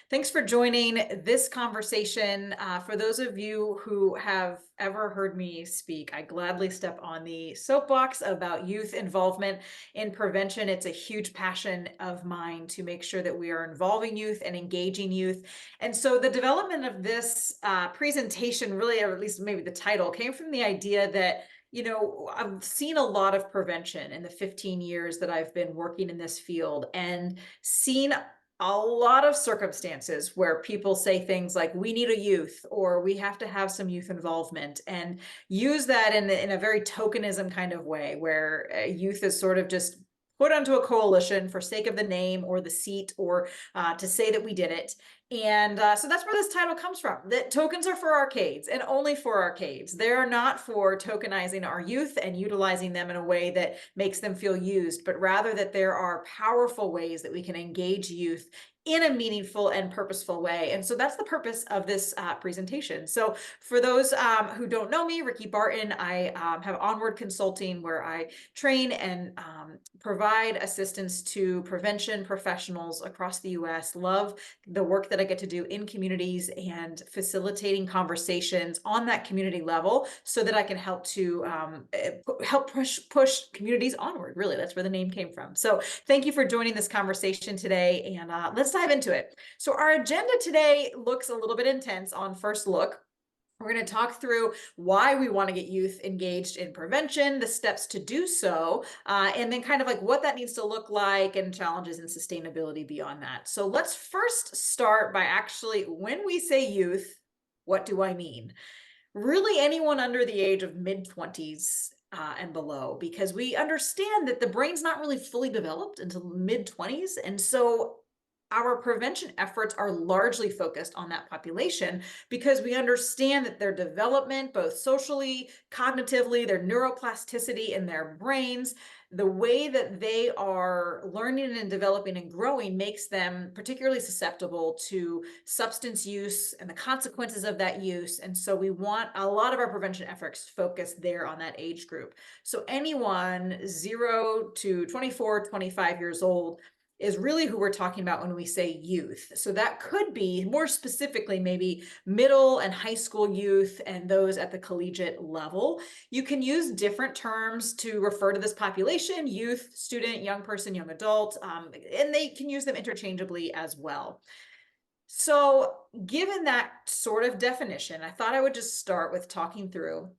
Thanks for joining this conversation. For those of you who have ever heard me speak, I gladly step on the soapbox about youth involvement in prevention. It's a huge passion of mine to make sure that we are involving youth and engaging youth. And so the development of this presentation, really, or at least maybe the title, came from the idea that I've seen a lot of prevention in the 15 years that I've been working in this field and seen a lot of circumstances where people say things like we need a youth or we have to have some youth involvement and use that in a very tokenism kind of way where youth is sort of just put onto a coalition for sake of the name or the seat or to say that we did it. And so that's where this title comes from, that tokens are for arcades and only for arcades. They're not for tokenizing our youth and utilizing them in a way that makes them feel used, but rather that there are powerful ways that we can engage youth in a meaningful and purposeful way. And so that's the purpose of this presentation. So for those who don't know me, Ricky Barton, I have Onward Consulting where I train and provide assistance to prevention professionals across the US. Love the work that I get to do in communities and facilitating conversations on that community level so that I can help to help push communities onward. Really, that's where the name came from. So thank you for joining this conversation today, and let's dive into it. So our agenda today looks a little bit intense on first look. We're going to talk through why we want to get youth engaged in prevention, the steps to do so, and then kind of like what that needs to look like and challenges and sustainability beyond that. So let's first start by actually, when we say youth, what do I mean? Really anyone under the age of mid-20s and below, because we understand that the brain's not really fully developed until mid-20s. And so our prevention efforts are largely focused on that population because we understand that their development, both socially, cognitively, their neuroplasticity in their brains, the way that they are learning and developing and growing makes them particularly susceptible to substance use and the consequences of that use. And so we want a lot of our prevention efforts focused there on that age group. So anyone 0 to 24, 25 years old is really who we're talking about when we say youth. So that could be more specifically maybe middle and high school youth and those at the collegiate level. You can use different terms to refer to this population: youth, student, young person, young adult, and they can use them interchangeably as well. So given that sort of definition, I thought I would just start with talking through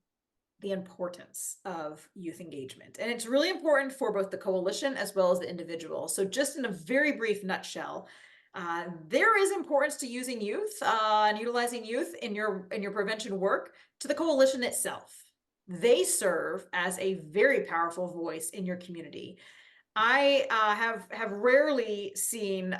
the importance of youth engagement. And it's really important for both the coalition as well as the individual. So just in a very brief nutshell, there is importance to using youth and utilizing youth in your prevention work to the coalition itself. They serve as a very powerful voice in your community. I have rarely seen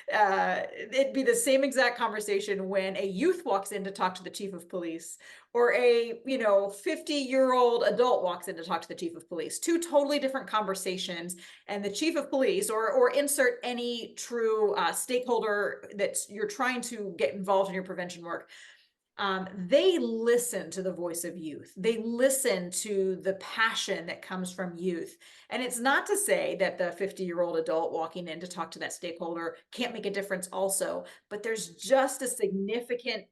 it'd be the same exact conversation when a youth walks in to talk to the chief of police or a 50-year-old adult walks in to talk to the chief of police. Two totally different conversations. And the chief of police or insert any true stakeholder that you're trying to get involved in your prevention work, they listen to the voice of youth. They listen to the passion that comes from youth. And it's not to say that the 50-year-old adult walking in to talk to that stakeholder can't make a difference also, but there's just a significant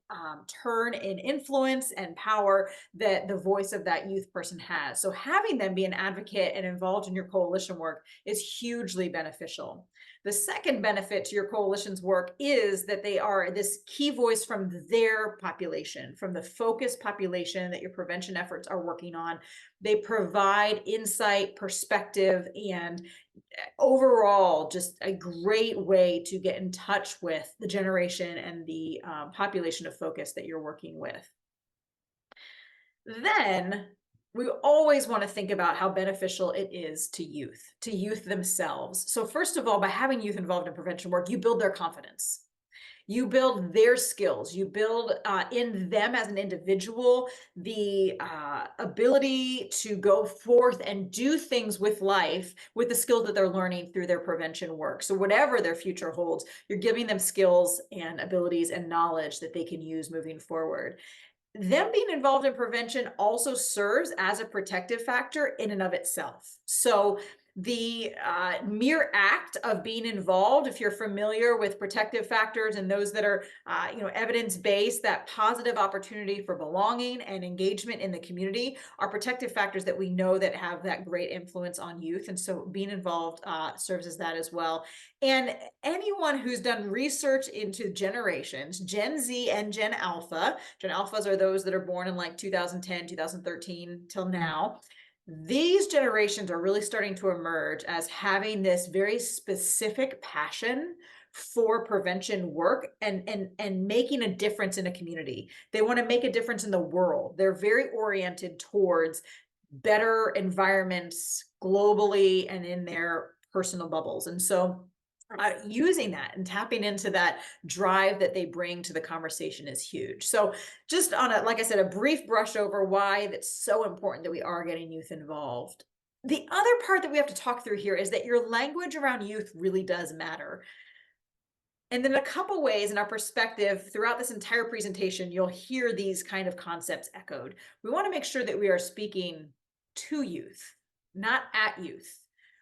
turn in influence and power that the voice of that youth person has. So having them be an advocate and involved in your coalition work is hugely beneficial. The second benefit to your coalition's work is that they are this key voice from their population, from the focused population that your prevention efforts are working on. They provide insight, perspective, and overall just a great way to get in touch with the generation and the population of focus that you're working with. Then we always want to think about how beneficial it is to youth themselves. So first of all, by having youth involved in prevention work, you build their confidence. You build their skills. You build in them as an individual the ability to go forth and do things with life with the skills that they're learning through their prevention work. So whatever their future holds, you're giving them skills and abilities and knowledge that they can use moving forward. Them being involved in prevention also serves as a protective factor in and of itself. So The mere act of being involved, if you're familiar with protective factors and those that are, evidence-based, that positive opportunity for belonging and engagement in the community are protective factors that we know that have that great influence on youth. And so being involved serves as that as well. And anyone who's done research into generations, Gen Z and Gen Alphas are those that are born in like 2010, 2013 till now. These generations are really starting to emerge as having this very specific passion for prevention work and making a difference in a community. They want to make a difference in the world. They're very oriented towards better environments globally and in their personal bubbles. And so using that and tapping into that drive that they bring to the conversation is huge. So just on a, like I said, a brief brush over why that's so important that we are getting youth involved. The other part that we have to talk through here is that your language around youth really does matter. And then a couple ways in our perspective throughout this entire presentation, you'll hear these kind of concepts echoed. We want to make sure that we are speaking to youth, not at youth.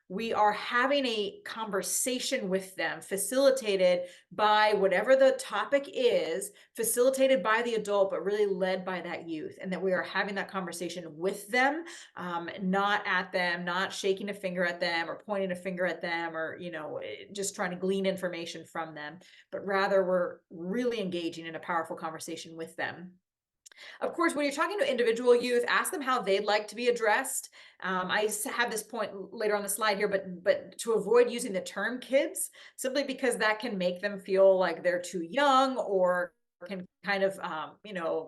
We are having a conversation with them, facilitated by whatever the topic is, facilitated by the adult, but really led by that youth, and that we are having that conversation with them, not at them, not shaking a finger at them or pointing a finger at them, or just trying to glean information from them, but rather we're really engaging in a powerful conversation with them. Of course, when you're talking to individual youth, ask them how they'd like to be addressed. I have this point later on the slide here, but to avoid using the term kids, simply because that can make them feel like they're too young, or can kind of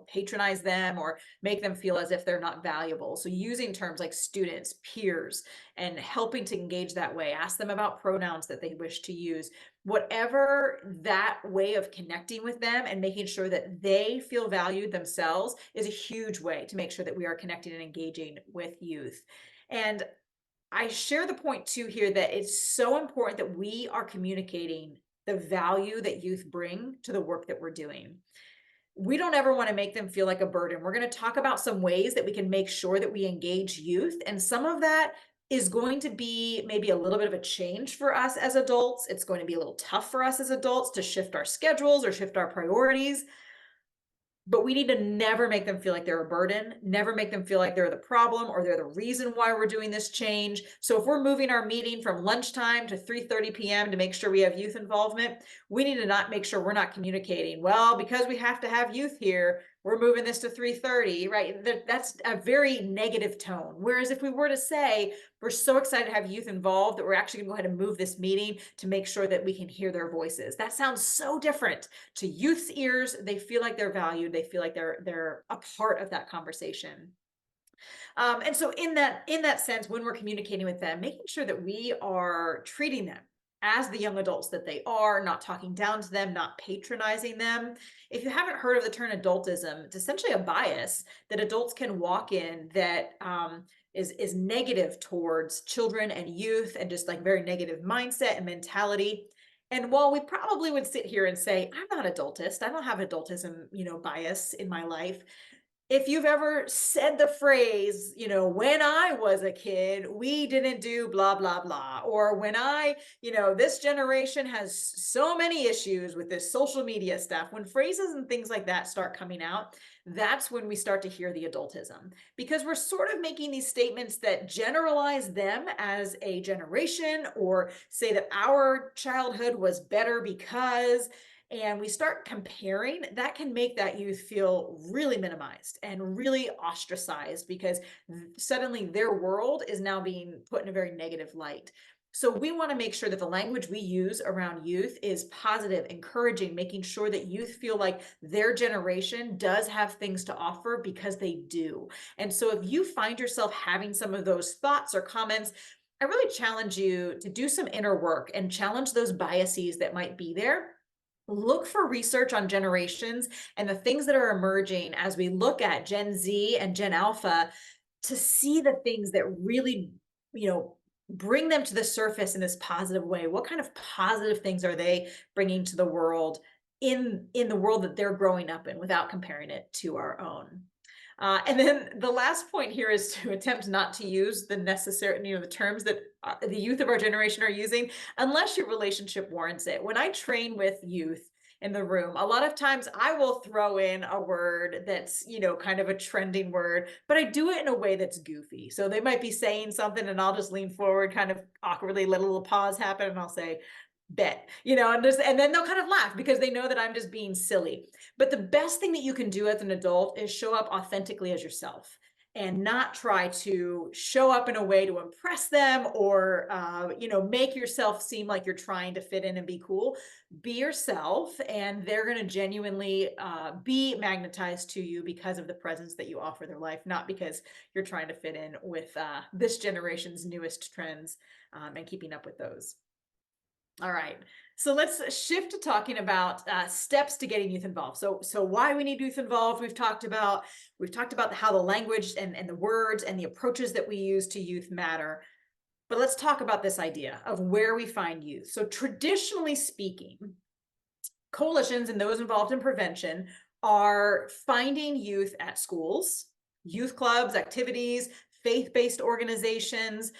patronize them or make them feel as if they're not valuable. So using terms like students, peers, and helping to engage that way. Ask them about pronouns that they wish to use. Whatever that way of connecting with them and making sure that they feel valued themselves is a huge way to make sure that we are connecting and engaging with youth. And I share the point too here that it's so important that we are communicating the value that youth bring to the work that we're doing. We don't ever want to make them feel like a burden. We're going to talk about some ways that we can make sure that we engage youth. And some of that is going to be maybe a little bit of a change for us as adults. It's going to be a little tough for us as adults to shift our schedules or shift our priorities. But we need to never make them feel like they're a burden, never make them feel like they're the problem or they're the reason why we're doing this change. So if we're moving our meeting from lunchtime to 3:30 p.m. to make sure we have youth involvement, we need to not make sure we're not communicating, well, because we have to have youth here, we're moving this to 3:30, right? That's a very negative tone. Whereas if we were to say, we're so excited to have youth involved that we're actually going to go ahead and move this meeting to make sure that we can hear their voices. That sounds so different to youth's ears. They feel like they're valued. They feel like they're a part of that conversation. And so in that sense, when we're communicating with them, making sure that we are treating them as the young adults that they are, not talking down to them, not patronizing them. If you haven't heard of the term adultism, it's essentially a bias that adults can walk in that is negative towards children and youth, and just like very negative mindset and mentality. And while we probably would sit here and say, I'm not adultist, I don't have adultism, bias in my life, if you've ever said the phrase, when I was a kid, we didn't do blah, blah, blah, or when this generation has so many issues with this social media stuff, when phrases and things like that start coming out, that's when we start to hear the adultism, because we're sort of making these statements that generalize them as a generation, or say that our childhood was better because, and we start comparing, that can make that youth feel really minimized and really ostracized, because suddenly their world is now being put in a very negative light. So we want to make sure that the language we use around youth is positive, encouraging, making sure that youth feel like their generation does have things to offer, because they do. And so if you find yourself having some of those thoughts or comments, I really challenge you to do some inner work and challenge those biases that might be there. Look for research on generations and the things that are emerging as we look at Gen Z and Gen Alpha, to see the things that really, bring them to the surface in this positive way. What kind of positive things are they bringing to the world in the world that they're growing up in, without comparing it to our own? And then the last point here is to attempt not to use the necessary, the terms that the youth of our generation are using, unless your relationship warrants it. When I train with youth in the room, a lot of times I will throw in a word that's, kind of a trending word, but I do it in a way that's goofy. So they might be saying something and I'll just lean forward, kind of awkwardly, let a little pause happen, and I'll say, bet, and then they'll kind of laugh because they know that I'm just being silly. But the best thing that you can do as an adult is show up authentically as yourself and not try to show up in a way to impress them or, make yourself seem like you're trying to fit in and be cool. Be yourself, and they're going to genuinely be magnetized to you because of the presence that you offer their life, not because you're trying to fit in with this generation's newest trends and keeping up with those. All right, so let's shift to talking about steps to getting youth involved. So why we need youth involved, we've talked about how the language and the words and the approaches that we use to youth matter. But let's talk about this idea of where we find youth. So traditionally speaking, coalitions and those involved in prevention are finding youth at schools, youth clubs, activities, faith-based organizations,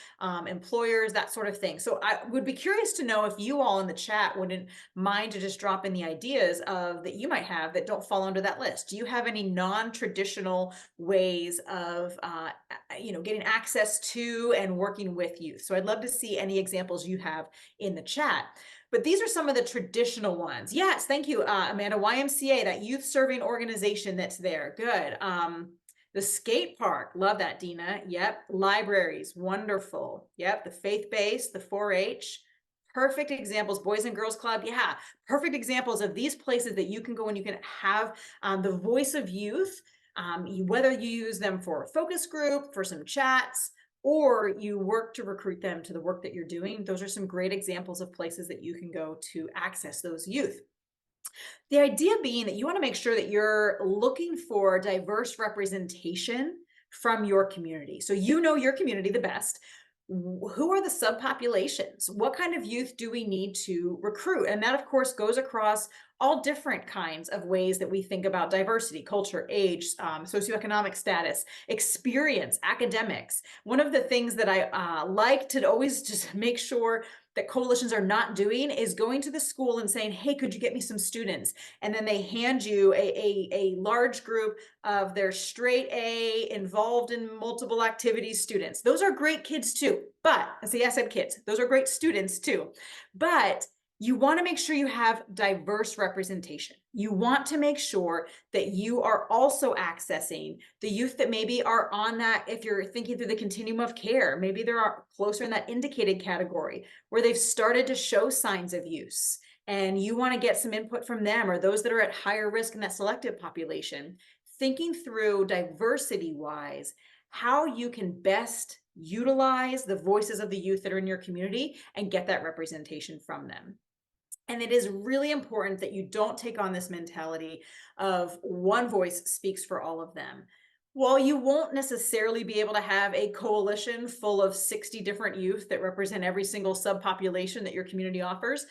employers, that sort of thing. So I would be curious to know if you all in the chat wouldn't mind to just drop in the ideas that you might have that don't fall under that list. Do you have any non-traditional ways of getting access to and working with youth? So I'd love to see any examples you have in the chat. But these are some of the traditional ones. Yes, thank you, Amanda. YMCA, that youth serving organization that's there. Good. The skate park, love that, Dina. Yep. Libraries, wonderful. Yep. The faith-based, the 4-H, perfect examples. Boys and Girls Club, yeah, perfect examples of these places that you can go and you can have the voice of youth, whether you use them for a focus group, for some chats, or you work to recruit them to the work that you're doing. Those are some great examples of places that you can go to access those youth. The idea being that you want to make sure that you're looking for diverse representation from your community. So you know your community the best. Who are the subpopulations? What kind of youth do we need to recruit? And that, of course, goes across all different kinds of ways that we think about diversity: culture, age, socioeconomic status, experience, academics. One of the things that I like to always just make sure that coalitions are not doing is going to the school and saying, hey, could you get me some students? And then they hand you a large group of their straight A, involved in multiple activities students. Those are great kids too. But, see, I said kids, those are great students too. But you want to make sure you have diverse representation. You want to make sure that you are also accessing the youth that maybe are on that, if you're thinking through the continuum of care, maybe they're closer in that indicated category where they've started to show signs of use, and you want to get some input from them, or those that are at higher risk in that selective population. Thinking through diversity-wise, how you can best utilize the voices of the youth that are in your community and get that representation from them. And it is really important that you don't take on this mentality of one voice speaks for all of them. While you won't necessarily be able to have a coalition full of 60 different youth that represent every single subpopulation that your community offers,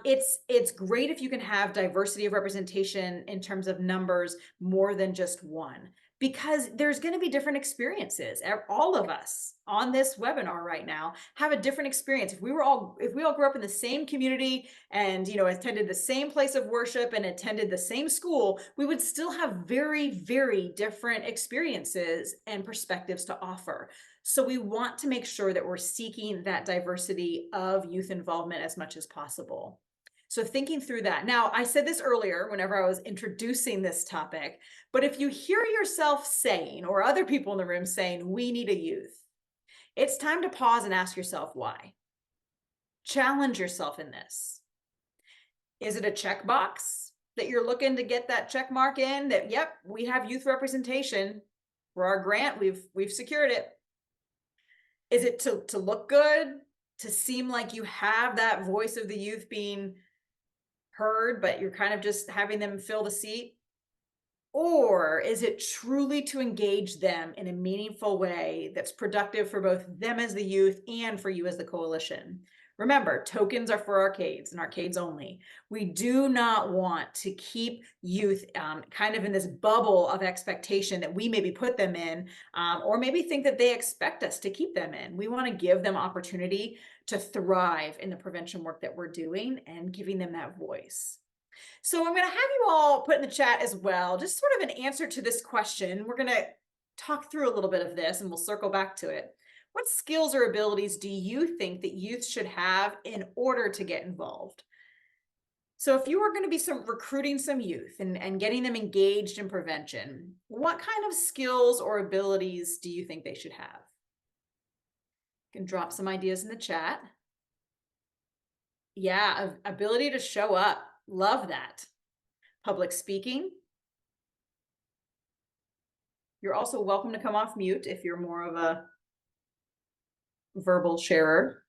it's great if you can have diversity of representation in terms of numbers more than just one, because there's going to be different experiences. All of us on this webinar right now have a different experience. If we all grew up in the same community and attended the same place of worship and attended the same school, we would still have very, very different experiences and perspectives to offer. So we want to make sure that we're seeking that diversity of youth involvement as much as possible. So thinking through that. Now, I said this earlier whenever I was introducing this topic, but if you hear yourself saying, or other people in the room saying, we need a youth, it's time to pause and ask yourself why. Challenge yourself in this. Is it a checkbox that you're looking to get that check mark in that, yep, we have youth representation for our grant, we've secured it? Is it to look good, to seem like you have that voice of the youth being heard, but you're kind of just having them fill the seat? Or is it truly to engage them in a meaningful way that's productive for both them as the youth and for you as the coalition? Remember, tokens are for arcades and arcades only. We do not want to keep youth kind of in this bubble of expectation that we maybe put them in, or maybe think that they expect us to keep them in. We want to give them opportunity to thrive in the prevention work that we're doing and giving them that voice. So I'm going to have you all put in the chat as well, just sort of an answer to this question. We're going to talk through a little bit of this and we'll circle back to it. What skills or abilities do you think that youth should have in order to get involved? So if you were going to be recruiting some youth and getting them engaged in prevention, what kind of skills or abilities do you think they should have? You can drop some ideas in the chat. Yeah, ability to show up. Love that. Public speaking. You're also welcome to come off mute if you're more of a verbal sharer.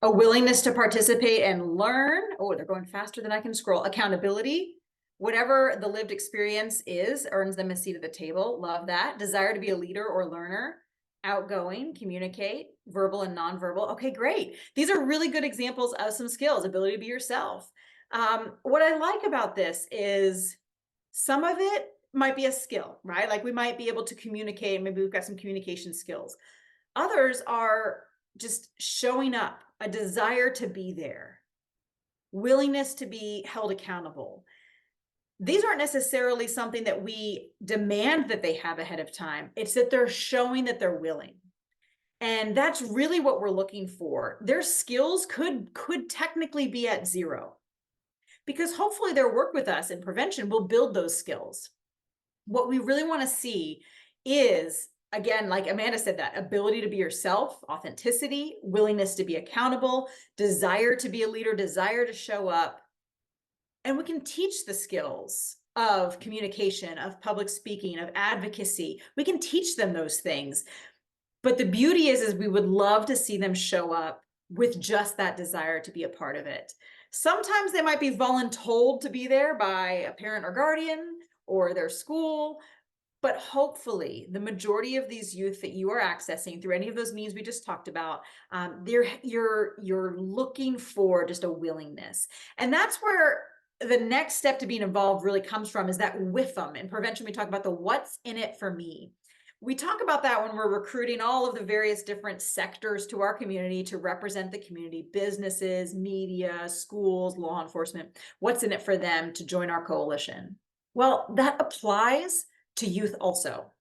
A willingness to participate and learn. Oh, they're going faster than I can scroll. Accountability. Whatever the lived experience is, earns them a seat at the table. Love that. Desire to be a leader or learner. Outgoing, communicate, verbal and nonverbal. Okay, great. These are really good examples of some skills. Ability to be yourself. What I like about this is some of it might be a skill, right? Like we might be able to communicate. Maybe we've got some communication skills. Others are just showing up, a desire to be there, willingness to be held accountable. These aren't necessarily something that we demand that they have ahead of time. It's that they're showing that they're willing. And that's really what we're looking for. Their skills could technically be at zero, because hopefully their work with us in prevention will build those skills. What we really want to see is, again, like Amanda said, that ability to be yourself, authenticity, willingness to be accountable, desire to be a leader, desire to show up. And we can teach the skills of communication, of public speaking, of advocacy. We can teach them those things. But the beauty is we would love to see them show up with just that desire to be a part of it. Sometimes they might be voluntold to be there by a parent or guardian or their school, but hopefully the majority of these youth that you are accessing through any of those means we just talked about, you're looking for just a willingness. And that's where the next step to being involved really comes from, is that with them. In prevention, we talk about the what's in it for me. We talk about that when we're recruiting all of the various different sectors to our community to represent the community: businesses, media, schools, law enforcement. What's in it for them to join our coalition? Well, that applies to youth also.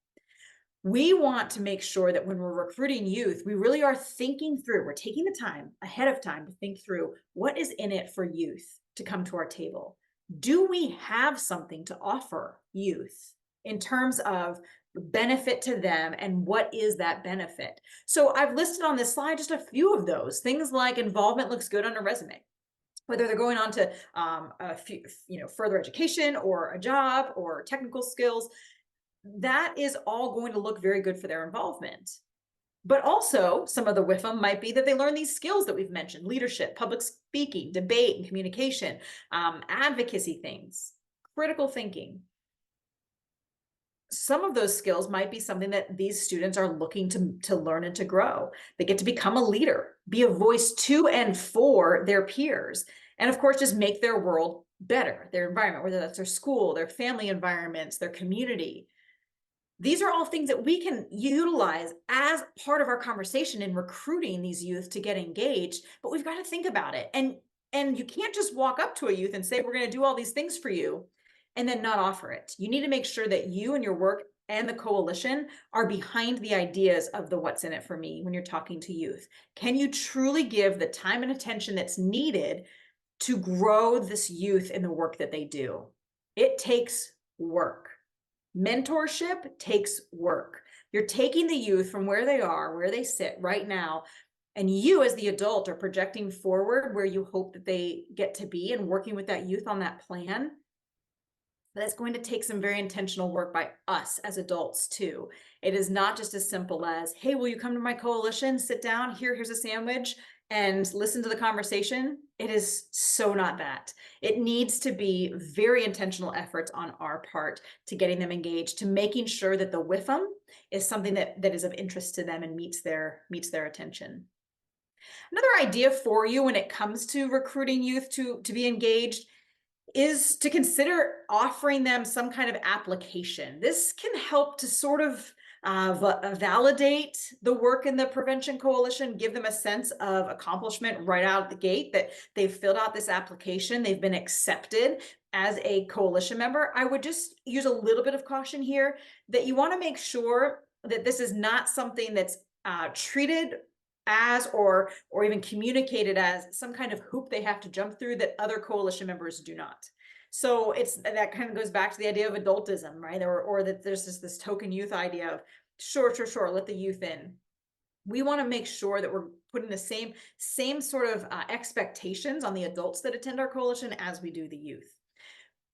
We want to make sure that when we're recruiting youth, we really are thinking through, we're taking the time ahead of time to think through what is in it for youth to come to our table. Do we have something to offer youth in terms of benefit to them, and what is that benefit? So I've listed on this slide just a few of those things, like involvement looks good on a resume, whether they're going on to further education or a job or technical skills. That is all going to look very good for their involvement. But also some of the WIFM might be that they learn these skills that we've mentioned: leadership, public speaking, debate and communication, advocacy things, critical thinking. Some of those skills might be something that these students are looking to learn and to grow. They get to become a leader, be a voice to and for their peers, and of course, just make their world better, their environment, whether that's their school, their family environments, their community. These are all things that we can utilize as part of our conversation in recruiting these youth to get engaged, but we've got to think about it. And you can't just walk up to a youth and say, we're going to do all these things for you, and then not offer it. You need to make sure that you and your work and the coalition are behind the ideas of the what's in it for me when you're talking to youth. Can you truly give the time and attention that's needed to grow this youth in the work that they do? It takes work. Mentorship takes work. You're taking the youth from where they are, where they sit right now, and you as the adult are projecting forward where you hope that they get to be and working with that youth on that plan. That's going to take some very intentional work by us as adults too. It is not just as simple as, hey, will you come to my coalition, sit down, here's a sandwich, and listen to the conversation. It is so not that. It needs to be very intentional efforts on our part to getting them engaged, to making sure that the WIFM is something that is of interest to them and meets their attention. Another idea for you when it comes to recruiting youth to be engaged is to consider offering them some kind of application. This can help to sort of validate the work in the Prevention Coalition, give them a sense of accomplishment right out of the gate that they've filled out this application, they've been accepted as a coalition member. I would just use a little bit of caution here that you want to make sure that this is not something that's treated as or even communicated as some kind of hoop they have to jump through that other coalition members do not. So it's that kind of goes back to the idea of adultism, right? Or that there's this token youth idea of sure, let the youth in. We want to make sure that we're putting the same sort of expectations on the adults that attend our coalition as we do the youth.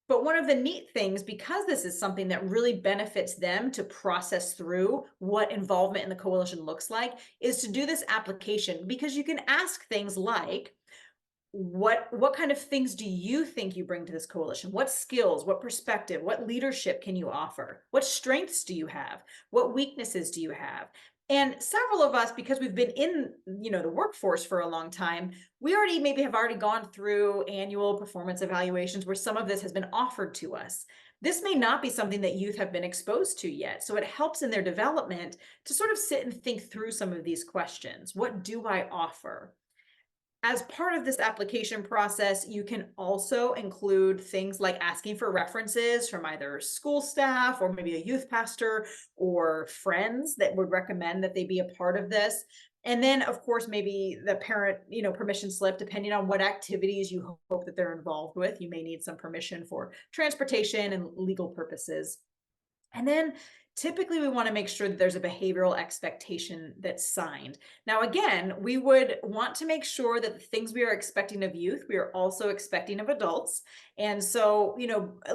But one of the neat things, because this is something that really benefits them to process through what involvement in the coalition looks like, is to do this application, because you can ask things like, what kind of things do you think you bring to this coalition? What skills, what perspective, what leadership can you offer? What strengths do you have? What weaknesses do you have? And several of us, because we've been in, the workforce for a long time, we already maybe have already gone through annual performance evaluations where some of this has been offered to us. This may not be something that youth have been exposed to yet. So it helps in their development to sort of sit and think through some of these questions. What do I offer? As part of this application process, you can also include things like asking for references from either school staff or maybe a youth pastor or friends that would recommend that they be a part of this. And then, of course, maybe the parent, permission slip, depending on what activities you hope that they're involved with. You may need some permission for transportation and legal purposes. And then typically we want to make sure that there's a behavioral expectation that's signed. Now, again, we would want to make sure that the things we are expecting of youth, we are also expecting of adults. And so,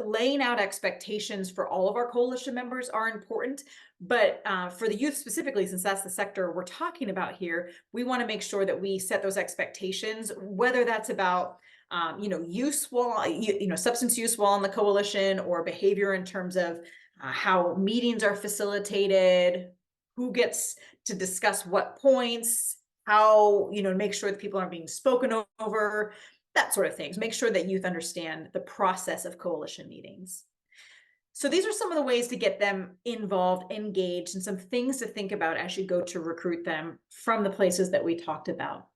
laying out expectations for all of our coalition members are important. But for the youth specifically, since that's the sector we're talking about here, we want to make sure that we set those expectations, whether that's about use while, substance use while in the coalition, or behavior in terms of how meetings are facilitated, who gets to discuss what points, how, make sure that people aren't being spoken over, that sort of things. Make sure that youth understand the process of coalition meetings. So these are some of the ways to get them involved, engaged, and some things to think about as you go to recruit them from the places that we talked about.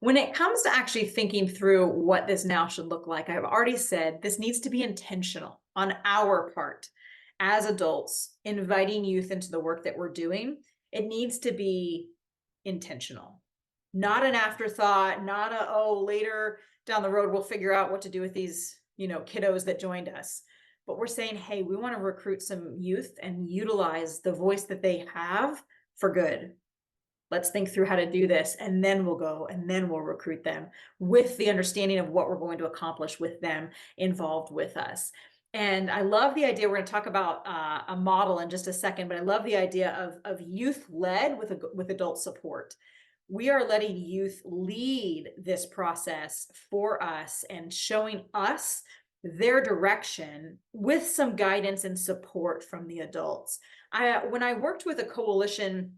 When it comes to actually thinking through what this now should look like, I've already said this needs to be intentional on our part as adults, inviting youth into the work that we're doing. It needs to be intentional, not an afterthought, not later down the road, we'll figure out what to do with these, kiddos that joined us. But we're saying, hey, we want to recruit some youth and utilize the voice that they have for good. Let's think through how to do this, and then we'll go and then we'll recruit them with the understanding of what we're going to accomplish with them involved with us. And I love the idea, we're going to talk about a model in just a second, but I love the idea of youth-led with adult support. We are letting youth lead this process for us and showing us their direction with some guidance and support from the adults. When I worked with a coalition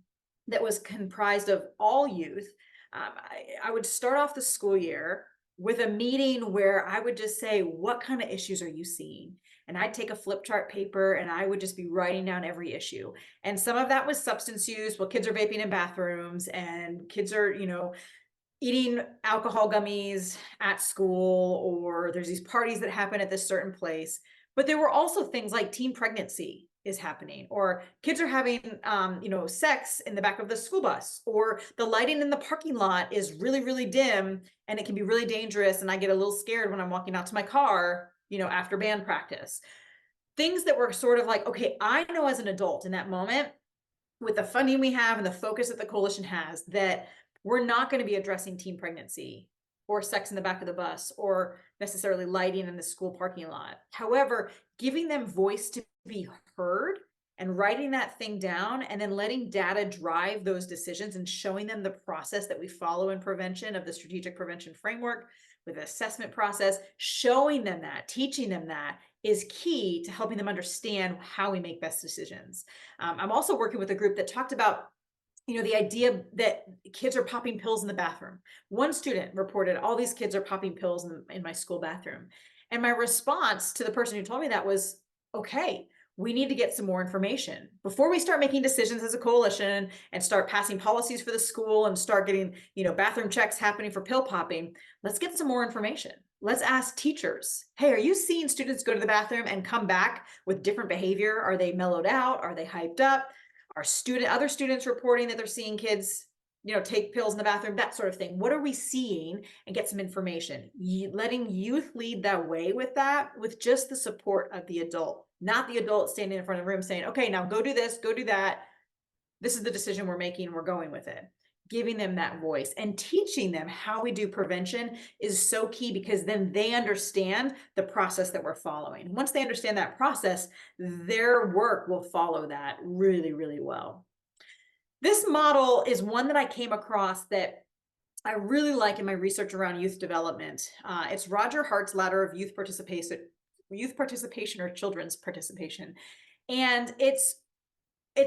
that was comprised of all youth, I would start off the school year with a meeting where I would just say, what kind of issues are you seeing? And I'd take a flip chart paper and I would just be writing down every issue. And some of that was substance use. Well, kids are vaping in bathrooms and kids are, eating alcohol gummies at school, or there's these parties that happen at this certain place. But there were also things like teen pregnancy is happening, or kids are having, sex in the back of the school bus, or the lighting in the parking lot is really, really dim and it can be really dangerous. And I get a little scared when I'm walking out to my car, after band practice. Things that were sort of like, okay, I know as an adult in that moment, with the funding we have and the focus that the coalition has, that we're not going to be addressing teen pregnancy or sex in the back of the bus or necessarily lighting in the school parking lot. However, giving them voice to be heard and writing that thing down and then letting data drive those decisions and showing them the process that we follow in prevention of the strategic prevention framework with an assessment process, showing them that, teaching them that, is key to helping them understand how we make best decisions. I'm also working with a group that talked about the idea that kids are popping pills in the bathroom. One student reported, all these kids are popping pills in my school bathroom. And my response to the person who told me that was, okay, we need to get some more information before we start making decisions as a coalition and start passing policies for the school and start getting, bathroom checks happening for pill popping. Let's get some more information. Let's ask teachers, hey, are you seeing students go to the bathroom and come back with different behavior? Are they mellowed out? Are they hyped up? Are other students reporting that they're seeing kids, take pills in the bathroom, that sort of thing? What are we seeing? And get some information. Letting youth lead that way with that, with just the support of the adult, not the adult standing in front of the room saying, okay, now go do this, go do that. This is the decision we're making. We're going with it. Giving them that voice and teaching them how we do prevention is so key, because then they understand the process that we're following. Once they understand that process, their work will follow that really, really well. This model is one that I came across that I really like in my research around youth development. It's Roger Hart's ladder of youth participation or children's participation. And it's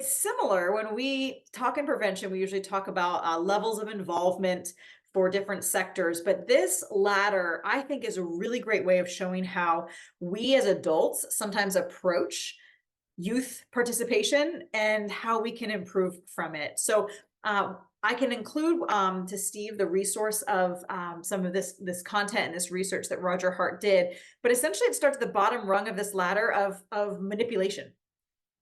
similar. When we talk in prevention, we usually talk about levels of involvement for different sectors. But this ladder, I think, is a really great way of showing how we as adults sometimes approach youth participation and how we can improve from it. So I can include to Steve the resource of some of this content and this research that Roger Hart did. But essentially, it starts at the bottom rung of this ladder of manipulation,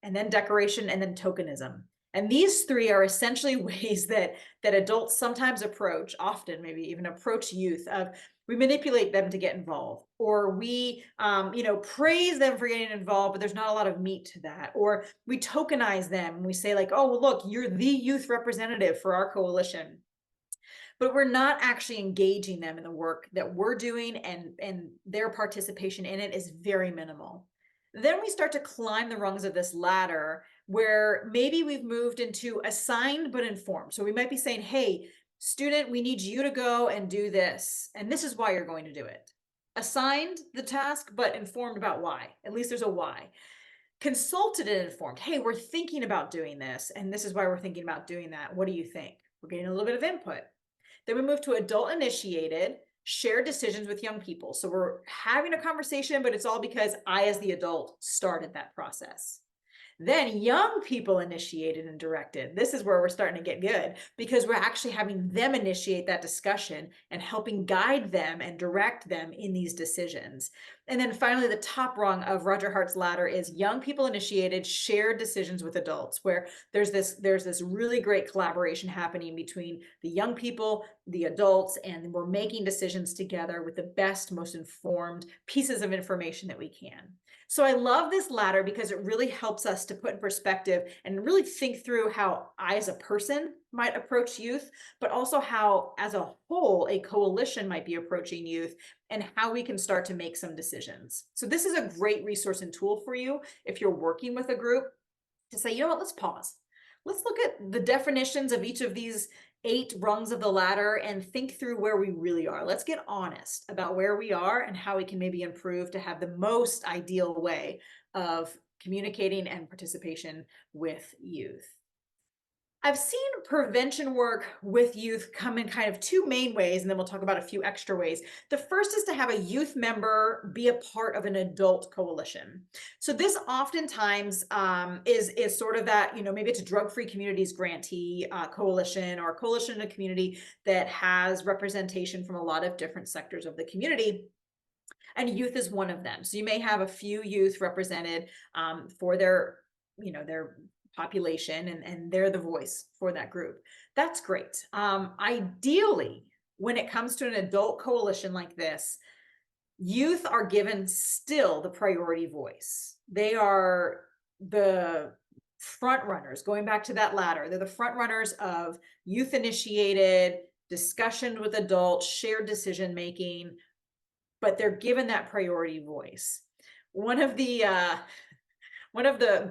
and then decoration, and then tokenism. And these three are essentially ways that adults sometimes approach, often maybe even approach youth. Of we manipulate them to get involved, or we praise them for getting involved, but there's not a lot of meat to that. Or we tokenize them and we say like, oh, well, look, you're the youth representative for our coalition, but we're not actually engaging them in the work that we're doing, and their participation in it is very minimal. Then we start to climb the rungs of this ladder, where maybe we've moved into assigned but informed. So we might be saying, hey, student, we need you to go and do this, and this is why you're going to do it. Assigned the task, but informed about why. At least there's a why. Consulted and informed. Hey, we're thinking about doing this, and this is why we're thinking about doing that. What do you think? We're getting a little bit of input. Then we move to adult initiated, shared decisions with young people. So we're having a conversation, but it's all because I, as the adult, started that process. Then young people initiated and directed. This is where we're starting to get good, because we're actually having them initiate that discussion and helping guide them and direct them in these decisions. And then finally, the top rung of Roger Hart's ladder is young people initiated shared decisions with adults, where there's this really great collaboration happening between the young people, the adults, and we're making decisions together with the best, most informed pieces of information that we can. So I love this ladder because it really helps us to put in perspective and really think through how I, as a person, might approach youth, but also how, as a whole, a coalition might be approaching youth, and how we can start to make some decisions. So this is a great resource and tool for you if you're working with a group, to say, you know what, let's pause. Let's look at the definitions of each of these 8 rungs of the ladder and think through where we really are. Let's get honest about where we are and how we can maybe improve to have the most ideal way of communicating and participation with youth. I've seen prevention work with youth come in kind of 2 main ways, and then we'll talk about a few extra ways. The first is to have a youth member be a part of an adult coalition. So this oftentimes is sort of that, maybe it's a drug-free communities grantee coalition, or a coalition in a community that has representation from a lot of different sectors of the community. And youth is one of them. So you may have a few youth represented for their population, and they're the voice for that group. That's great. Ideally, when it comes to an adult coalition like this, youth are given still the priority voice. They are the front runners, going back to that ladder. They're the front runners of youth initiated discussion with adults, shared decision making, but they're given that priority voice. One of the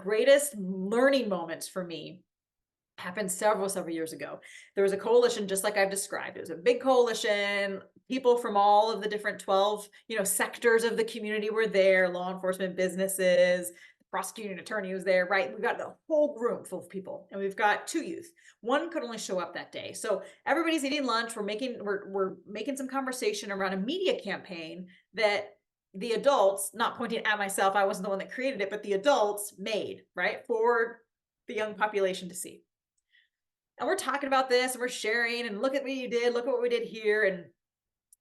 greatest learning moments for me happened several years ago. There was a coalition just like I've described. It was a big coalition, people from all of the different 12, sectors of the community were there, law enforcement, businesses, the prosecuting attorney was there, right? We've got the whole room full of people, and we've got two youth. One could only show up that day. So everybody's eating lunch. We're making some conversation around a media campaign that the adults, not pointing at myself, I wasn't the one that created it, but the adults made, right, for the young population to see. And we're talking about this and we're sharing and look at what you did, look at what we did here. And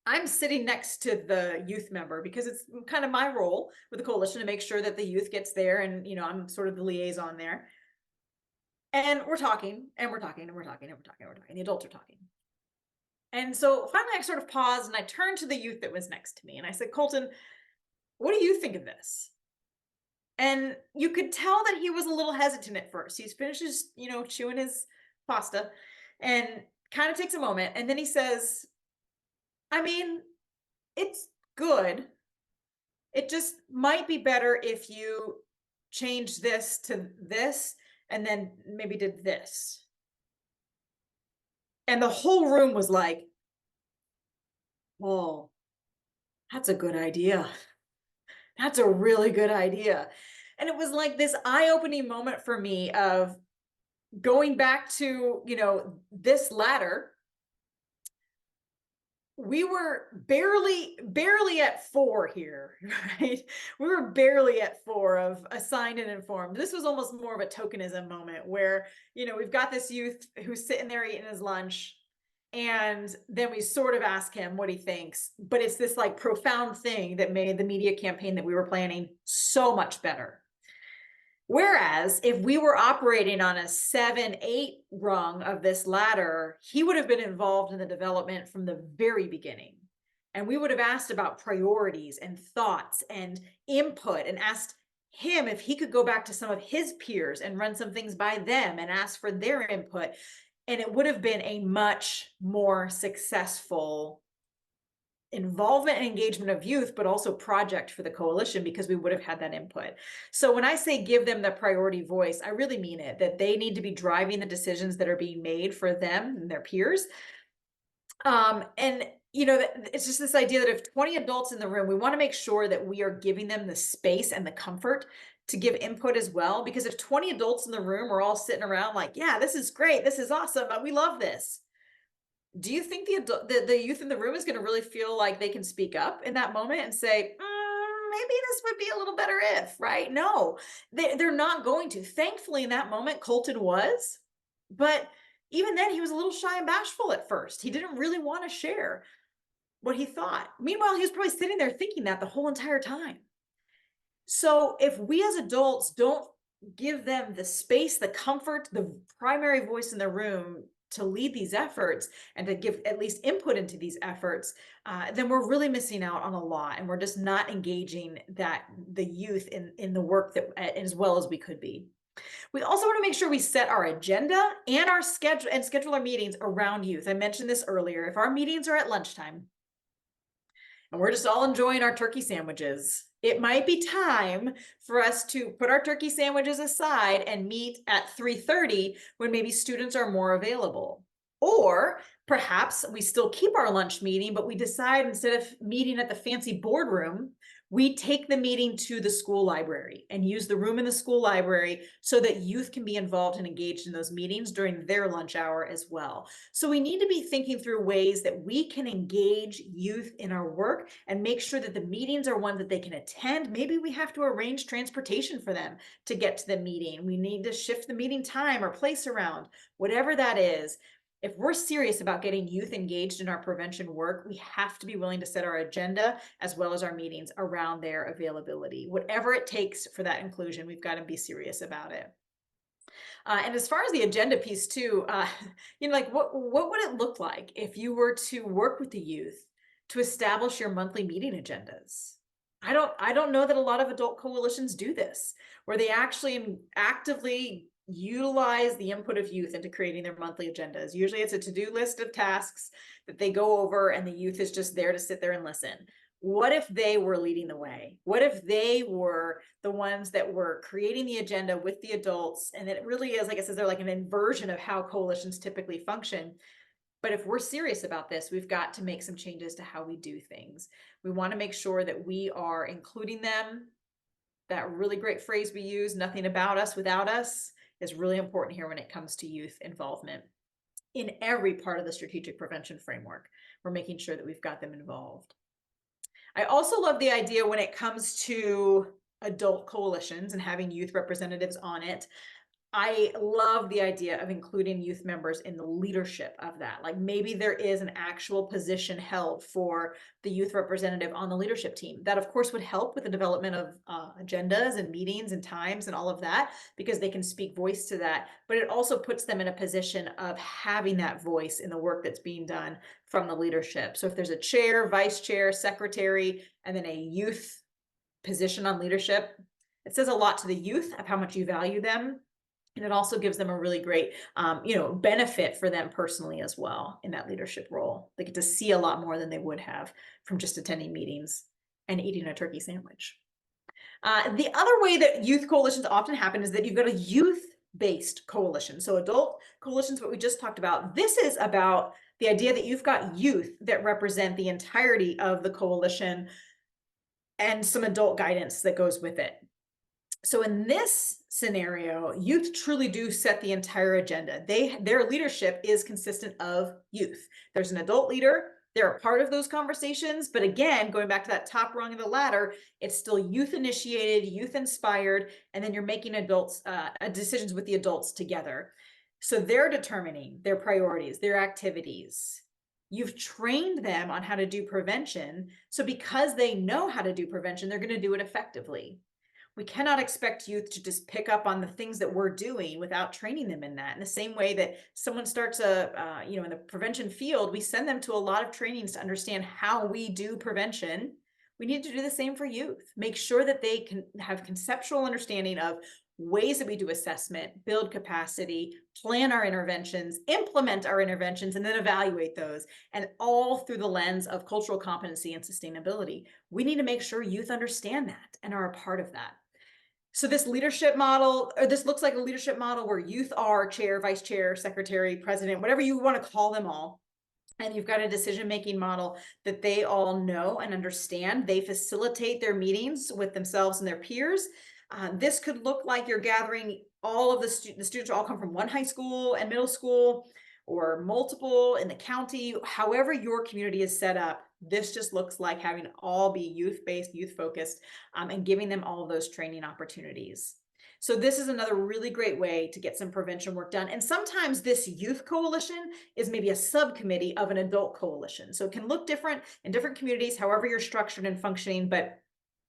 I'm sitting next to the youth member because it's kind of my role with the coalition to make sure that the youth gets there. And, I'm sort of the liaison there. And we're talking and we're talking and we're talking and we're talking and we're talking. The adults are talking. And so finally I sort of paused and I turned to the youth that was next to me and I said, Colton, what do you think of this? And you could tell that he was a little hesitant at first. He finishes, chewing his pasta and kind of takes a moment. And then he says, I mean, it's good. It just might be better if you change this to this and then maybe did this. And the whole room was like, oh, that's a good idea. That's a really good idea. And it was like this eye-opening moment for me of going back to, this ladder. We were barely at 4 here, right? We were barely at 4 of assigned and informed. This was almost more of a tokenism moment where, we've got this youth who's sitting there eating his lunch. And then we sort of ask him what he thinks, but it's this like profound thing that made the media campaign that we were planning so much better. Whereas if we were operating on a 7, 8 rung of this ladder, he would have been involved in the development from the very beginning. And we would have asked about priorities and thoughts and input and asked him if he could go back to some of his peers and run some things by them and ask for their input. And it would have been a much more successful involvement and engagement of youth, but also project for the coalition because we would have had that input. So when I say give them the priority voice, I really mean it, that they need to be driving the decisions that are being made for them and their peers. And it's just this idea that if 20 adults in the room, we want to make sure that we are giving them the space and the comfort to give input as well. Because if 20 adults in the room are all sitting around like, yeah, this is great, this is awesome, we love this. Do you think the youth in the room is going to really feel like they can speak up in that moment and say, maybe this would be a little better if, right? No, they're not going to. Thankfully, in that moment, Colton was, but even then he was a little shy and bashful at first. He didn't really want to share what he thought. Meanwhile, he was probably sitting there thinking that the whole entire time. So if we as adults don't give them the space, the comfort, the primary voice in the room to lead these efforts and to give at least input into these efforts, then we're really missing out on a lot, and we're just not engaging the youth in the work that as well as we could be. We also want to make sure we set our agenda and our schedule our meetings around youth. I mentioned this earlier. If our meetings are at lunchtime and we're just all enjoying our turkey sandwiches, it might be time for us to put our turkey sandwiches aside and meet at 3:30 when maybe students are more available. Or perhaps we still keep our lunch meeting, but we decide instead of meeting at the fancy boardroom, we take the meeting to the school library and use the room in the school library so that youth can be involved and engaged in those meetings during their lunch hour as well. So we need to be thinking through ways that we can engage youth in our work and make sure that the meetings are ones that they can attend. Maybe we have to arrange transportation for them to get to the meeting. We need to shift the meeting time or place around, whatever that is. If we're serious about getting youth engaged in our prevention work, we have to be willing to set our agenda as well as our meetings around their availability. Whatever it takes for that inclusion, we've got to be serious about it. And as far as the agenda piece too, like what would it look like if you were to work with the youth to establish your monthly meeting agendas? I don't know that a lot of adult coalitions do this, where they actually actively utilize the input of youth into creating their monthly agendas. Usually it's a to-do list of tasks that they go over and the youth is just there to sit there and listen. What if they were leading the way? What if they were the ones that were creating the agenda with the adults? And it really is, like I said, they're like an inversion of how coalitions typically function. But if we're serious about this, we've got to make some changes to how we do things. We want to make sure that we are including them. That really great phrase we use, nothing about us without us, is really important here when it comes to youth involvement in every part of the strategic prevention framework. We're making sure that we've got them involved. I also love the idea when it comes to adult coalitions and having youth representatives on it. I love the idea of including youth members in the leadership of that. Like maybe there is an actual position held for the youth representative on the leadership team. That, of course, would help with the development of agendas and meetings and times and all of that, because they can speak voice to that. But it also puts them in a position of having that voice in the work that's being done from the leadership. So if there's a chair, vice chair, secretary, and then a youth position on leadership, it says a lot to the youth of how much you value them. And it also gives them a really great, benefit for them personally as well in that leadership role. They get to see a lot more than they would have from just attending meetings and eating a turkey sandwich. The other way that youth coalitions often happen is that you've got a youth-based coalition. So adult coalitions, what we just talked about. This is about the idea that you've got youth that represent the entirety of the coalition and some adult guidance that goes with it. So in this scenario, youth truly do set the entire agenda. Their leadership is consistent of youth. There's an adult leader. They're a part of those conversations. But again, going back to that top rung of the ladder, it's still youth initiated, youth inspired, and then you're making adults decisions with the adults together. So they're determining their priorities, their activities. You've trained them on how to do prevention. So because they know how to do prevention, they're going to do it effectively. We cannot expect youth to just pick up on the things that we're doing without training them in that. In the same way that someone starts in the prevention field, we send them to a lot of trainings to understand how we do prevention. We need to do the same for youth. Make sure that they can have conceptual understanding of ways that we do assessment, build capacity, plan our interventions, implement our interventions, and then evaluate those, and all through the lens of cultural competency and sustainability. We need to make sure youth understand that and are a part of that. So this leadership model, or this looks like a leadership model where youth are chair, vice chair, secretary, president, whatever you want to call them all. And you've got a decision-making model that they all know and understand. They facilitate their meetings with themselves and their peers. This could look like you're gathering all of the students all come from one high school and middle school, or multiple in the county. However your community is set up, this just looks like having all be youth-based, youth-focused, and giving them all of those training opportunities. So this is another really great way to get some prevention work done. And sometimes this youth coalition is maybe a subcommittee of an adult coalition. So it can look different in different communities, however you're structured and functioning, but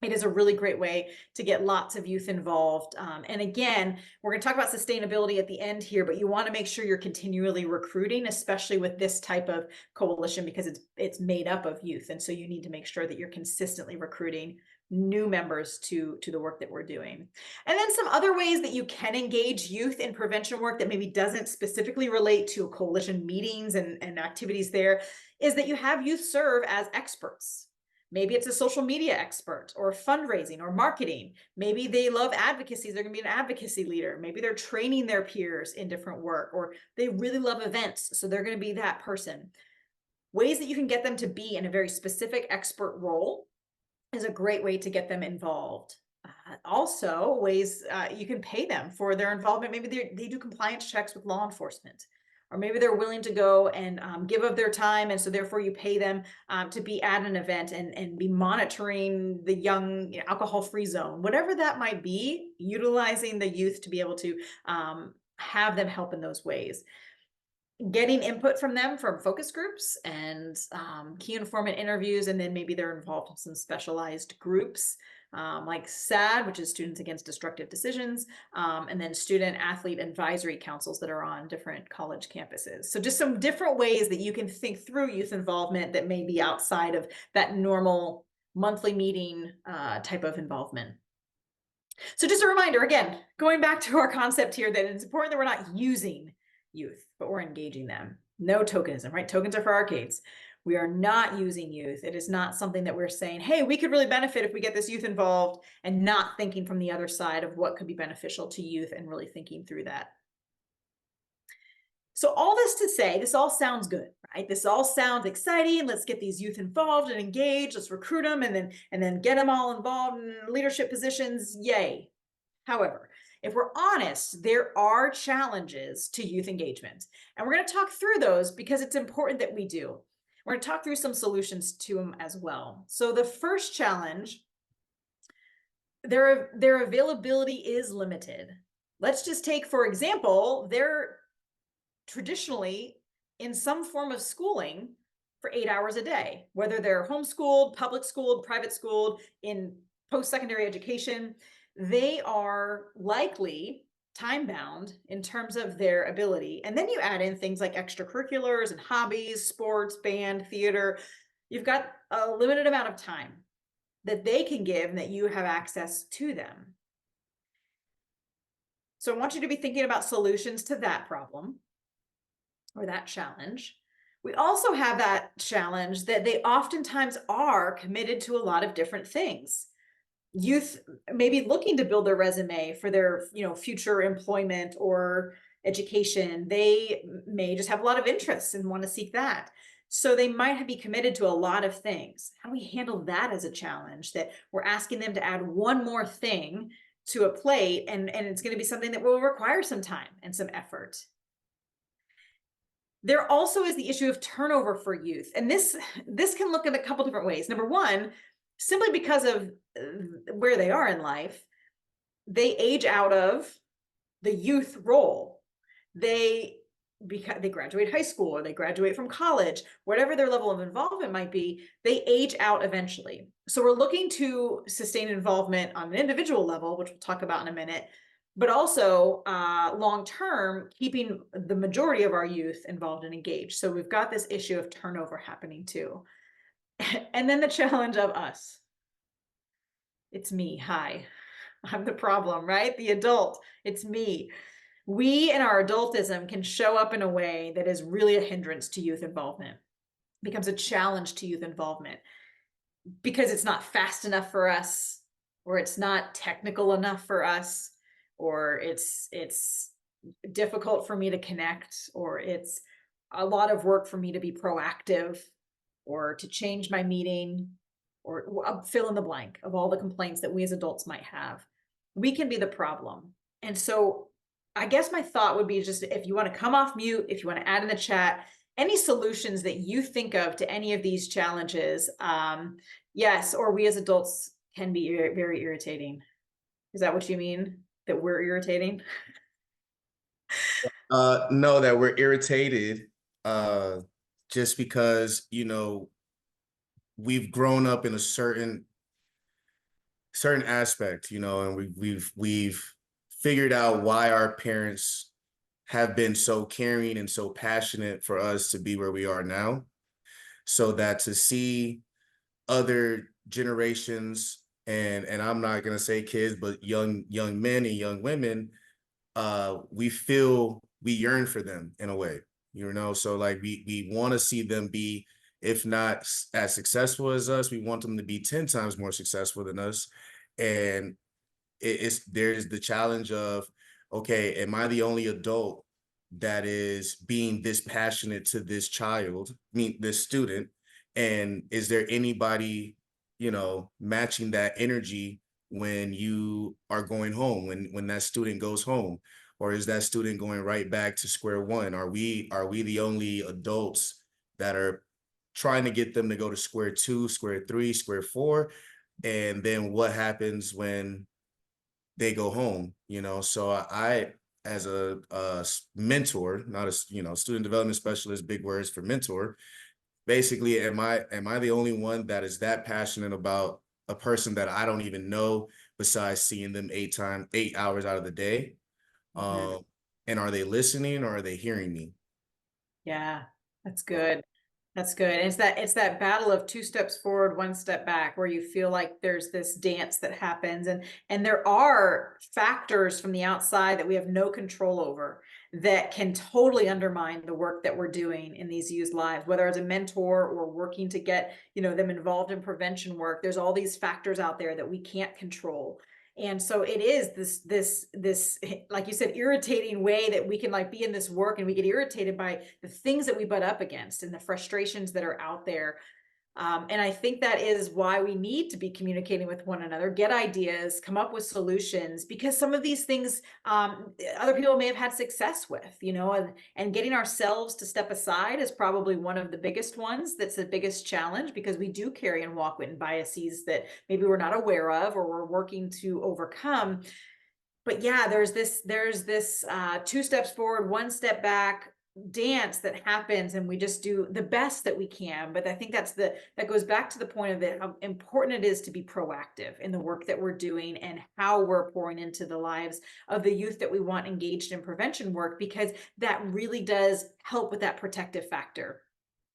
it is a really great way to get lots of youth involved. And again, we're going to talk about sustainability at the end here, but you want to make sure you're continually recruiting, especially with this type of coalition, because it's made up of youth. And so you need to make sure that you're consistently recruiting new members to the work that we're doing. And then some other ways that you can engage youth in prevention work that maybe doesn't specifically relate to coalition meetings and activities there is that you have youth serve as experts. Maybe it's a social media expert or fundraising or marketing. Maybe they love advocacy. They're going to be an advocacy leader. Maybe they're training their peers in different work, or they really love events. So they're going to be that person. Ways that you can get them to be in a very specific expert role is a great way to get them involved. Also, ways you can pay them for their involvement. Maybe they do compliance checks with law enforcement. Or maybe they're willing to go and give of their time, and so therefore you pay them to be at an event and be monitoring the young alcohol-free zone, whatever that might be, utilizing the youth to be able to have them help in those ways. Getting input from them from focus groups and key informant interviews, and then maybe they're involved in some specialized groups. Like SAD, which is Students Against Destructive Decisions, and then student athlete advisory councils that are on different college campuses. So just some different ways that you can think through youth involvement that may be outside of that normal monthly meeting type of involvement. So just a reminder, again, going back to our concept here, that it's important that we're not using youth, but we're engaging them. No tokenism, right? Tokens are for arcades. We are not using youth. It is not something that we're saying, hey, we could really benefit if we get this youth involved, and not thinking from the other side of what could be beneficial to youth and really thinking through that. So all this to say, this all sounds good, right? This all sounds exciting. Let's get these youth involved and engaged. Let's recruit them and then get them all involved in leadership positions. Yay. However, if we're honest, there are challenges to youth engagement. And we're going to talk through those because it's important that we do. We're going to talk through some solutions to them as well. So the first challenge, their availability is limited. Let's just take, for example, they're traditionally in some form of schooling for 8 hours a day, whether they're homeschooled, public schooled, private schooled, in post-secondary education. They are likely time bound in terms of their ability. And then you add in things like extracurriculars and hobbies, sports, band, theater. You've got a limited amount of time that they can give and that you have access to them. So I want you to be thinking about solutions to that problem or that challenge. We also have that challenge that they oftentimes are committed to a lot of different things. Youth may be looking to build their resume for their, future employment or education. They may just have a lot of interests and want to seek that. So they might be committed to a lot of things. How do we handle that as a challenge, that we're asking them to add one more thing to a plate, and it's going to be something that will require some time and some effort? There also is the issue of turnover for youth. And this can look in a couple different ways. Number one, simply because of where they are in life, they age out of the youth role. They graduate high school or they graduate from college, whatever their level of involvement might be, they age out eventually. So we're looking to sustain involvement on an individual level, which we'll talk about in a minute, but also long-term, keeping the majority of our youth involved and engaged. So we've got this issue of turnover happening too. And then the challenge of us. It's me. Hi, I'm the problem, right? The adult. It's me. We in our adultism can show up in a way that is really a hindrance to youth involvement, becomes a challenge to youth involvement because it's not fast enough for us, or it's not technical enough for us, or it's difficult for me to connect, or it's a lot of work for me to be proactive or to change my meeting, or fill in the blank of all the complaints that we as adults might have. We can be the problem. And so I guess my thought would be, just if you want to come off mute, if you want to add in the chat, any solutions that you think of to any of these challenges. Yes, or we as adults can be very irritating. Is that what you mean? That we're irritating? No, that we're irritated, just because, we've grown up in a certain aspect, and we've figured out why our parents have been so caring and so passionate for us to be where we are now. So that to see other generations, and I'm not gonna say kids, but young men and young women, we yearn for them in a way, so like we want to see them be, if not as successful as us, we want them to be 10 times more successful than us. And there's the challenge of, okay, am I the only adult that is being this passionate to this child, this student? And is there anybody, matching that energy when you are going home, when that student goes home? Or is that student going right back to square one? Are we the only adults that are trying to get them to go to square two, square three, square four? And then what happens when they go home? So I, as a mentor, not a student development specialist, big words for mentor, basically, am I the only one that is that passionate about a person that I don't even know, besides seeing them 8 hours out of the day? Mhm. And are they listening, or are they hearing me? Yeah, that's good. That's good. And it's that battle of two steps forward, one step back, where you feel like there's this dance that happens, and there are factors from the outside that we have no control over that can totally undermine the work that we're doing in these youth lives, whether as a mentor or working to get, them involved in prevention work. There's all these factors out there that we can't control. And so it is this, like you said, irritating way that we can like be in this work and we get irritated by the things that we butt up against and the frustrations that are out there. And I think that is why we need to be communicating with one another, get ideas, come up with solutions, because some of these things other people may have had success with, and getting ourselves to step aside is probably one of the biggest ones. That's the biggest challenge because we do carry and walk with biases that maybe we're not aware of or we're working to overcome. But yeah, there's this two steps forward, one step back dance that happens, and we just do the best that we can. But I think that goes back to the point of it, how important it is to be proactive in the work that we're doing and how we're pouring into the lives of the youth that we want engaged in prevention work, because that really does help with that protective factor.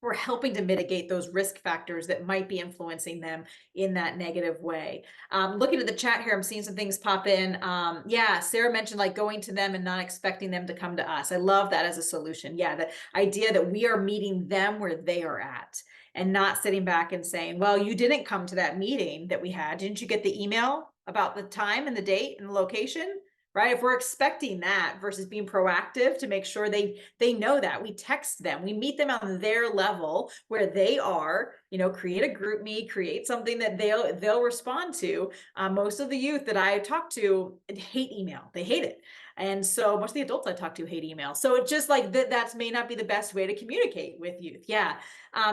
We're helping to mitigate those risk factors that might be influencing them in that negative way. Looking at the chat here, I'm seeing some things pop in. Yeah, Sarah mentioned like going to them and not expecting them to come to us. I love that as a solution. Yeah, the idea that we are meeting them where they are at and not sitting back and saying, well, you didn't come to that meeting that we had. Didn't you get the email about the time and the date and the location? Right, if we're expecting that versus being proactive to make sure they know that, we text them, we meet them on their level where they are, create a group meet, create something that they'll respond to. Most of the youth that I talk to hate email, they hate it. And so most of the adults I talk to hate email. So it's just like that may not be the best way to communicate with youth. Yeah.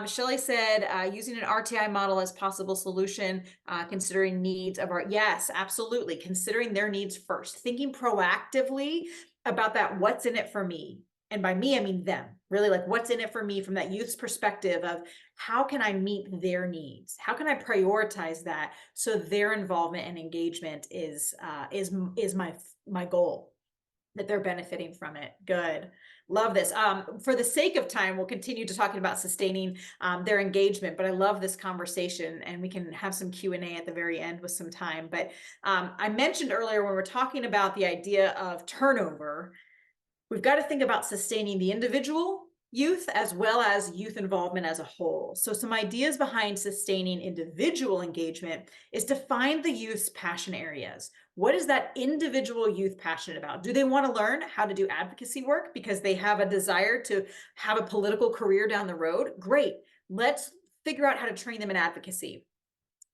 Shelley said using an RTI model as possible solution, considering needs of our, yes, absolutely. Considering their needs first, thinking proactively about that. What's in it for me? And by me, I mean them, really, like what's in it for me from that youth's perspective of how can I meet their needs? How can I prioritize that so their involvement and engagement is my goal, that they're benefiting from it. Good. Love this. For the sake of time, we'll continue to talking about sustaining their engagement, but I love this conversation and we can have some Q&A at the very end with some time. But I mentioned earlier when we're talking about the idea of turnover, we've got to think about sustaining the individual youth as well as youth involvement as a whole. So some ideas behind sustaining individual engagement is to find the youth's passion areas. What is that individual youth passionate about? Do they want to learn how to do advocacy work because they have a desire to have a political career down the road? Great. Let's figure out how to train them in advocacy.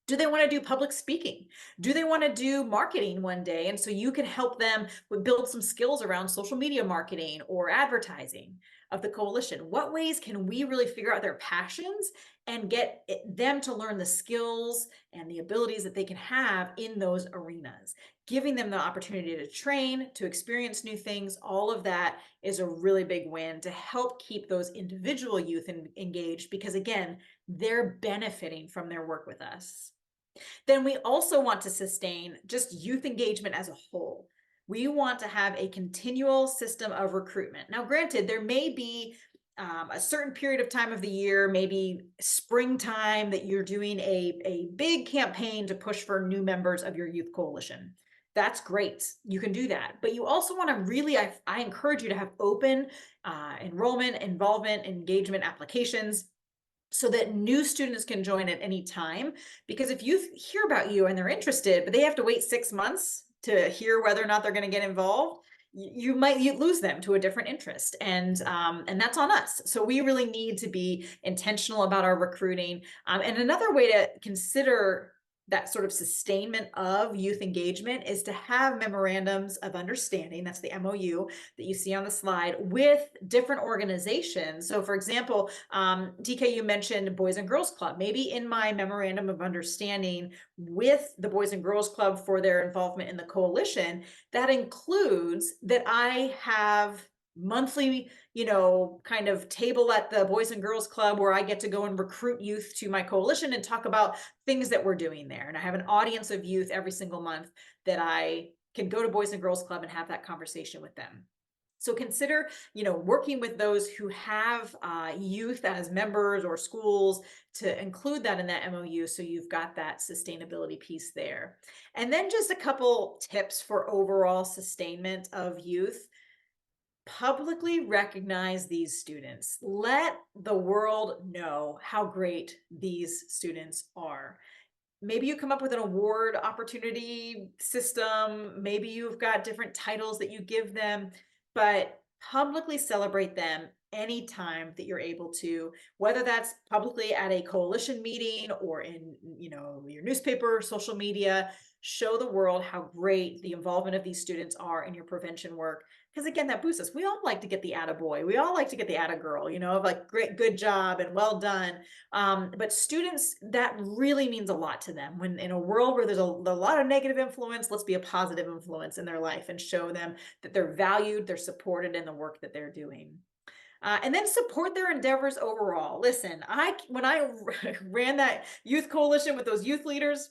Do they want to do public speaking? Do they want to do marketing one day? And so you can help them build some skills around social media marketing or advertising of the coalition. What ways can we really figure out their passions and get them to learn the skills and the abilities that they can have in those arenas? Giving them the opportunity to train, to experience new things, all of that is a really big win to help keep those individual youth engaged, because again, they're benefiting from their work with us. Then we also want to sustain just youth engagement as a whole. We want to have a continual system of recruitment. Now, granted, there may be a certain period of time of the year, maybe springtime, that you're doing a big campaign to push for new members of your youth coalition. That's great. You can do that. But you also want to really, I encourage you to have open enrollment, involvement, engagement applications so that new students can join at any time. Because if you hear about you and they're interested, but they have to wait 6 months to hear whether or not they're going to get involved, you might lose them to a different interest, and that's on us. So we really need to be intentional about our recruiting. And another way to consider that sort of sustainment of youth engagement is to have memorandums of understanding, that's the MOU that you see on the slide, with different organizations. So for example, DK, you mentioned Boys and Girls Club. Maybe in my memorandum of understanding with the Boys and Girls Club for their involvement in the coalition, that includes that I have monthly, kind of table at the Boys and Girls Club where I get to go and recruit youth to my coalition and talk about things that we're doing there. And I have an audience of youth every single month that I can go to Boys and Girls Club and have that conversation with them. So consider, working with those who have youth as members or schools to include that in that MOU, so you've got that sustainability piece there. And then just a couple tips for overall sustainment of youth. Publicly recognize these students. Let the world know how great these students are. maybe you come up with an award opportunity system. Maybe you've got different titles that you give them, but publicly celebrate them anytime that you're able to, whether that's publicly at a coalition meeting or in, your newspaper, social media. Show the world how great the involvement of these students are in your prevention work. Because again, that boosts us. We all like to get the attaboy. We all like to get the attagirl, of like great, good job and well done. But students, that really means a lot to them. When in a world where there's a lot of negative influence, let's be a positive influence in their life and show them that they're valued, they're supported in the work that they're doing. And then support their endeavors overall. Listen, when I ran that youth coalition with those youth leaders,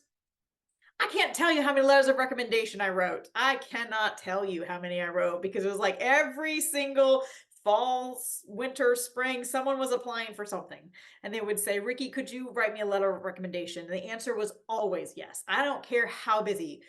I can't tell you how many letters of recommendation I wrote. I cannot tell you how many I wrote because it was like every single fall, winter, spring, someone was applying for something. And they would say, Ricky, could you write me a letter of recommendation? And the answer was always yes. I don't care how busy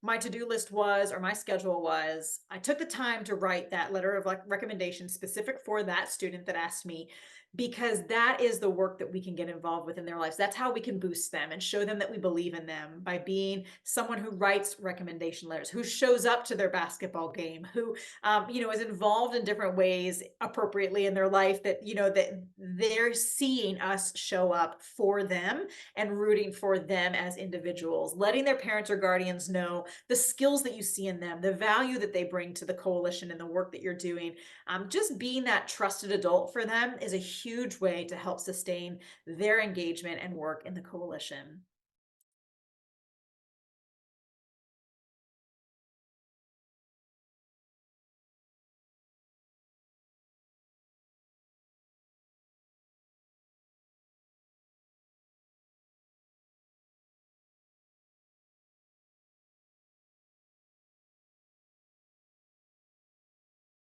my to-do list was or my schedule was. I took the time to write that letter of recommendation specific for that student that asked me, because that is the work that we can get involved with in their lives. That's how we can boost them and show them that we believe in them, by being someone who writes recommendation letters, who shows up to their basketball game, who is involved in different ways appropriately in their life, that that they're seeing us show up for them and rooting for them as individuals, letting their parents or guardians know the skills that you see in them, the value that they bring to the coalition and the work that you're doing. Just being that trusted adult for them is a huge way to help sustain their engagement and work in the coalition.